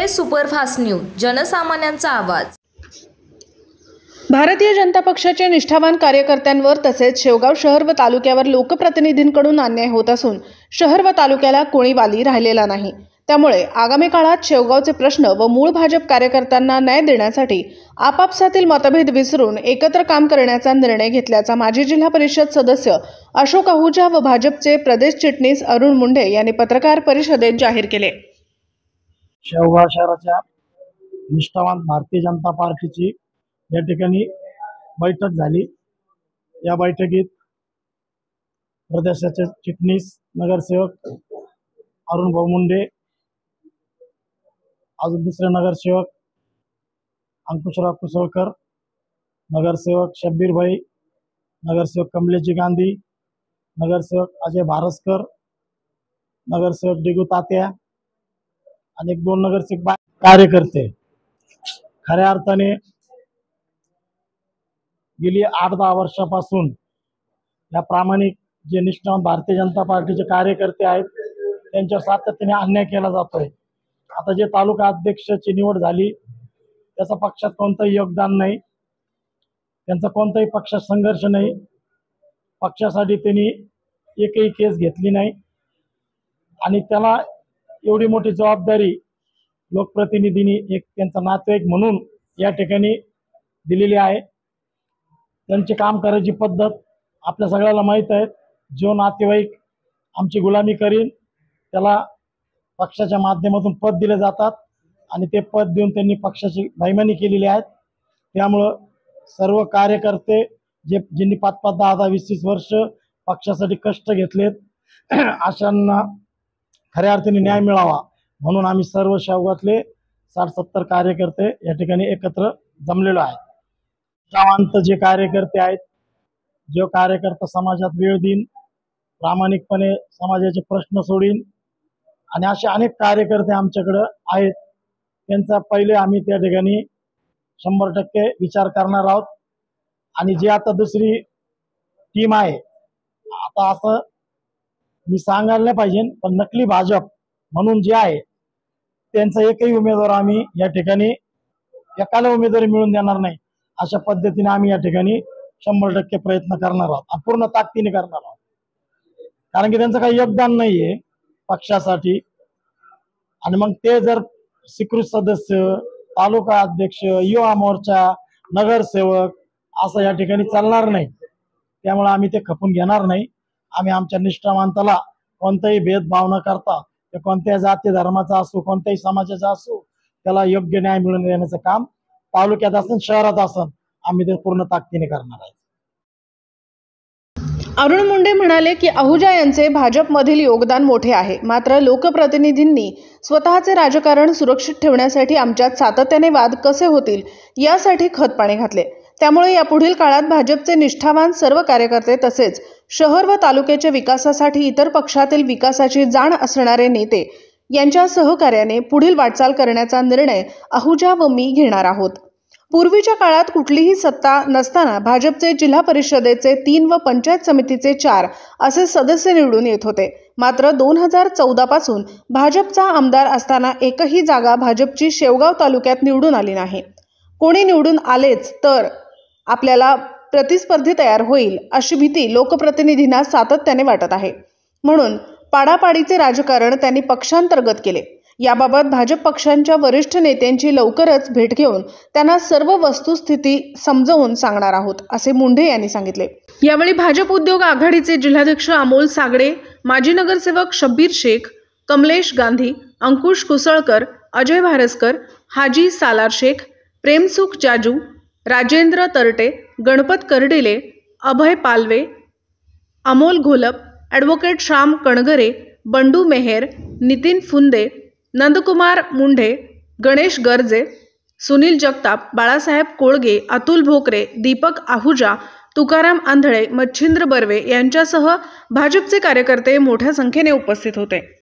Superfast news, जनसामान्यांचा आवाज। भारतीय जनता पक्षाच्या निष्ठावान कार्यकर्त्यांवर तसेच शेवगाव शहर व तालुक्यावर लोकप्रतिनिधींकडून अन्याय होत असून शहर व तालुक्याला कोणी वाली राहिलेला नाही। त्यामुळे आगामी काळात शेवगावचे प्रश्न व मूळ भाजप कार्यकर्त्यांना न्याय देण्यासाठी आपापसातील मतभेद विसरून एकत्र काम करण्याचा निर्णय घेतल्याचा माजी जिल्हा परिषद सदस्य अशोक आहुजा व भाजपचे प्रदेश चिटणीस अरुण मुंढे यांनी पत्रकार परिषदेत जाहीर केले। शेवगाव शहराच्या निष्ठावान भारतीय जनता पार्टीची या ठिकाणी बैठक झाली। या बैठकीत प्रदेशाचे चिटणीस नगरसेवक अरुण भाऊ मुंडे, अजून दुसरे नगरसेवक अंकुशराव कुसळकर, नगरसेवक शब्बीर भाई, नगरसेवक कमलेशजी गांधी, नगरसेवक अजय भारसकर, नगरसेवक डिगू तात्या आणि एक दोन नगरसेवक कार्यकर्ते खऱ्या अर्थाने गेली 8-10 वर्षापासून या प्रामाणिक जे निष्ठावान भारतीय जनता पार्टीचे कार्यकर्ते आहेत त्यांच्यावर सातत्याने अन्याय केला जातोय। आता जे तालुका अध्यक्षाची निवड झाली त्याचा पक्षात कोणतंही योगदान नाही, त्यांचा कोणताही पक्षात संघर्ष नाही, पक्षासाठी त्यांनी एकही केस घेतली नाही आणि त्याला एवढी मोठी जबाबदारी लोकप्रतिनिधींनी एक त्यांचा नातेवाईक म्हणून या ठिकाणी दिलेली आहे। त्यांची काम करायची पद्धत आपल्या सगळ्याला माहीत आहे। जो नातेवाईक आमची गुलामी करीन त्याला पक्षाच्या माध्यमातून पद दिले जातात आणि ते पद देऊन त्यांनी पक्षाची बैमानी केलेली आहे। त्यामुळं सर्व कार्यकर्ते ज्यांनी 5-5, 10-10, 20-20 वर्ष पक्षासाठी कष्ट घेतलेत अशांना खऱ्या अर्थाने न्याय मिळावा म्हणून आम्ही सर्व शेवगावातले 60-70 कार्यकर्ते या ठिकाणी एकत्र जमलेलो आहे। निष्ठावंत जे कार्यकर्ते आहेत, जो कार्यकर्ता समाजात वेळ देईन, प्रामाणिकपणे समाजाचे प्रश्न सोडीन आणि असे अनेक कार्यकर्ते आमच्याकडे आहेत, त्यांचा पहिले आम्ही त्या ठिकाणी 100% विचार करणार आहोत। आणि जे आता दुसरी टीम आहे, आता असं मी सांगायला नाही पाहिजे पण नकली भाजप म्हणून जे आहे त्यांचा एकही उमेदवार आम्ही या ठिकाणी एकाला उमेदवारी मिळून देणार नाही। अशा पद्धतीने आम्ही या ठिकाणी 100% प्रयत्न करणार आहोत, पूर्ण ताकदीने करणार आहोत, कारण की त्यांचं काही योगदान नाहीये पक्षासाठी। आणि मग ते जर स्वीकृत सदस्य, तालुका अध्यक्ष, युवा मोर्चा, नगरसेवक असं या ठिकाणी चालणार नाही। त्यामुळे आम्ही ते खपून घेणार नाही। आम्ही आमच्या निष्ठावंताला कोणताही भेदभाव न करता ते कोणत्याही जाती धर्माचा असो, कोणत्याही समाजाचा असो, त्याला योग्य न्याय मिळवून देण्याचं काम तालुक्यात असेल शहरात असेल आम्ही ते पूर्ण ताकदीने करणार आहे। अरुण मुंडे म्हणाले की आहुजा यांचे भाजपमधील योगदान मोठे आहे, मात्र लोकप्रतिनिधींनी स्वतःचे राजकारण सुरक्षित ठेवण्यासाठी आमच्यात सातत्याने वाद कसे होतील यासाठी खतपाणी घातले। त्यामुळे यापुढील काळात भाजपचे निष्ठावान सर्व कार्यकर्ते तसेच शहर व तालुक्याच्या विकासासाठी इतर पक्षातील विकासाची जाण असणारे नेते यांच्या सहकार्याने पुढील वाटचाल करण्याचा निर्णय आहुजा व मी घेणार आहोत। पूर्वीच्या काळात कुठलीही सत्ता नसताना भाजपचे जिल्हा परिषदेचे 3 व पंचायत समितीचे 4 असे सदस्य निवडून येत होते, मात्र 2014 पासून भाजपचा आमदार असताना एकही जागा भाजपची शेवगाव तालुक्यात निवडून आली नाही। कोणी निवडून आलेच तर आपल्याला प्रतिस्पर्धी तयार होईल अशी भीती लोकप्रतिनिधींना सातत्याने वाटत आहे, म्हणून पाडापाडीचे राजकारण त्यांनी पक्षांतर्गत केले। याबाबत भाजप पक्षांच्या वरिष्ठ नेत्यांची लवकरच भेट घेऊन त्यांना सर्व वस्तुस्थिती समजावून सांगणार आहोत, असे मुंढे यांनी सांगितले। यावेळी भाजप उद्योग आघाडीचे जिल्हाध्यक्ष अमोल सागडे, माजी नगरसेवक शब्बीर शेख, कमलेश गांधी, अंकुश कुसळकर, अजय भारसकर, हाजी सालार शेख, प्रेमसुख जाजू, राजेंद्र तरटे, गणपत कर्डिले, अभय पालवे, अमोल घोलप, ॲडव्होकेट श्याम कणगरे, बंडू मेहेर, नितीन फुंदे, नंदकुमार मुंढे, गणेश गर्जे, सुनील जगताप, बाळासाहेब कोळगे, अतुल भोकरे, दीपक आहुजा, तुकाराम आंधळे, मच्छिंद्र बर्वे यांच्यासह भाजपचे कार्यकर्ते मोठ्या संख्येने उपस्थित होते।